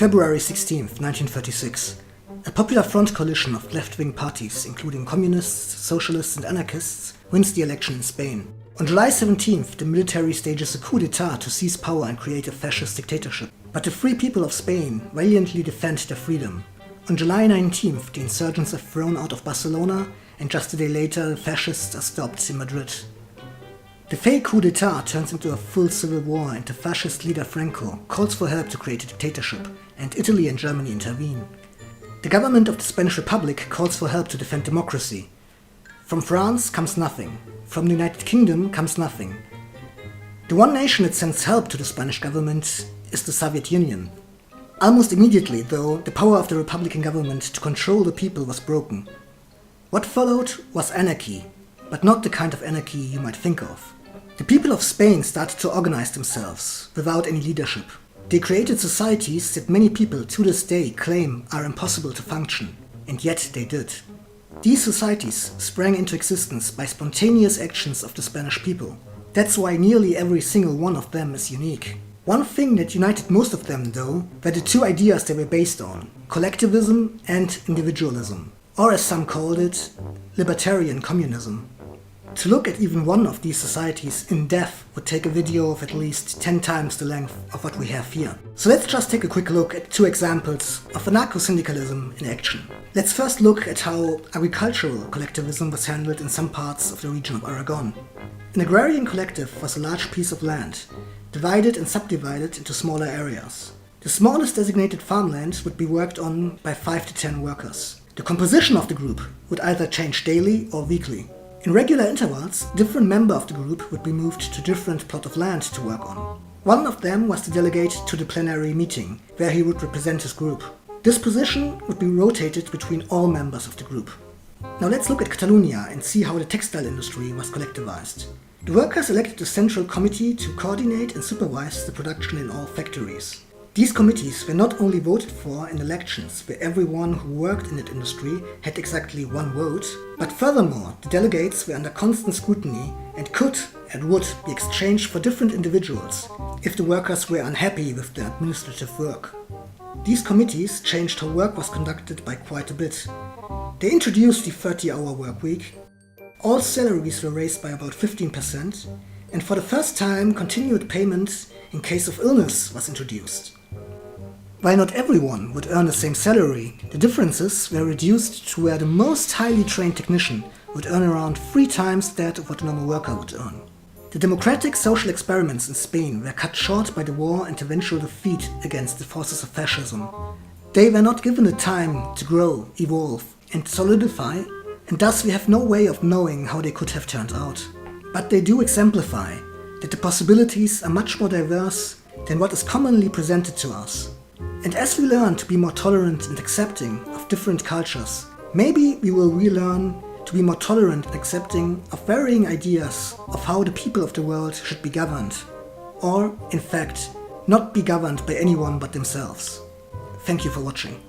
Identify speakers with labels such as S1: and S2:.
S1: February 16, 1936. A Popular Front coalition of left-wing parties, including communists, socialists and anarchists, wins the election in Spain. On July 17th, the military stages a coup d'etat to seize power and create a fascist dictatorship. But the free people of Spain valiantly defend their freedom. On July 19th, the insurgents are thrown out of Barcelona, and just a day later, the fascists are stopped in Madrid. The fake coup d'etat turns into a full civil war, and the fascist leader Franco calls for help to create a dictatorship, and Italy and Germany intervene. The government of the Spanish Republic calls for help to defend democracy. From France comes nothing. From the United Kingdom comes nothing. The one nation that sends help to the Spanish government is the Soviet Union. Almost immediately, though, the power of the Republican government to control the people was broken. What followed was anarchy, but not the kind of anarchy you might think of. The people of Spain started to organize themselves, without any leadership. They created societies that many people to this day claim are impossible to function, and yet they did. These societies sprang into existence by spontaneous actions of the Spanish people. That's why nearly every single one of them is unique. One thing that united most of them, though, were the two ideas they were based on: collectivism and individualism, or as some called it, libertarian communism. To look at even one of these societies in depth would take a video of at least 10 times the length of what we have here. So let's just take a quick look at two examples of anarcho-syndicalism in action. Let's first look at how agricultural collectivism was handled in some parts of the region of Aragon. An agrarian collective was a large piece of land, divided and subdivided into smaller areas. The smallest designated farmland would be worked on by 5 to 10 workers. The composition of the group would either change daily or weekly. In regular intervals, different members of the group would be moved to different plot of land to work on. One of them was the delegate to the plenary meeting, where he would represent his group. This position would be rotated between all members of the group. Now let's look at Catalonia and see how the textile industry was collectivized. The workers elected a central committee to coordinate and supervise the production in all factories. These committees were not only voted for in elections where everyone who worked in that industry had exactly one vote, but furthermore, the delegates were under constant scrutiny and could and would be exchanged for different individuals if the workers were unhappy with their administrative work. These committees changed how work was conducted by quite a bit. They introduced the 30-hour work week, all salaries were raised by about 15%, and for the first time continued payment in case of illness was introduced. While not everyone would earn the same salary, the differences were reduced to where the most highly trained technician would earn around 3 times that of what a normal worker would earn. The democratic social experiments in Spain were cut short by the war and eventual defeat against the forces of fascism. They were not given the time to grow, evolve and solidify, and thus we have no way of knowing how they could have turned out. But they do exemplify that the possibilities are much more diverse than what is commonly presented to us. And as we learn to be more tolerant and accepting of different cultures, maybe we will relearn to be more tolerant and accepting of varying ideas of how the people of the world should be governed, or, in fact, not be governed by anyone but themselves. Thank you for watching.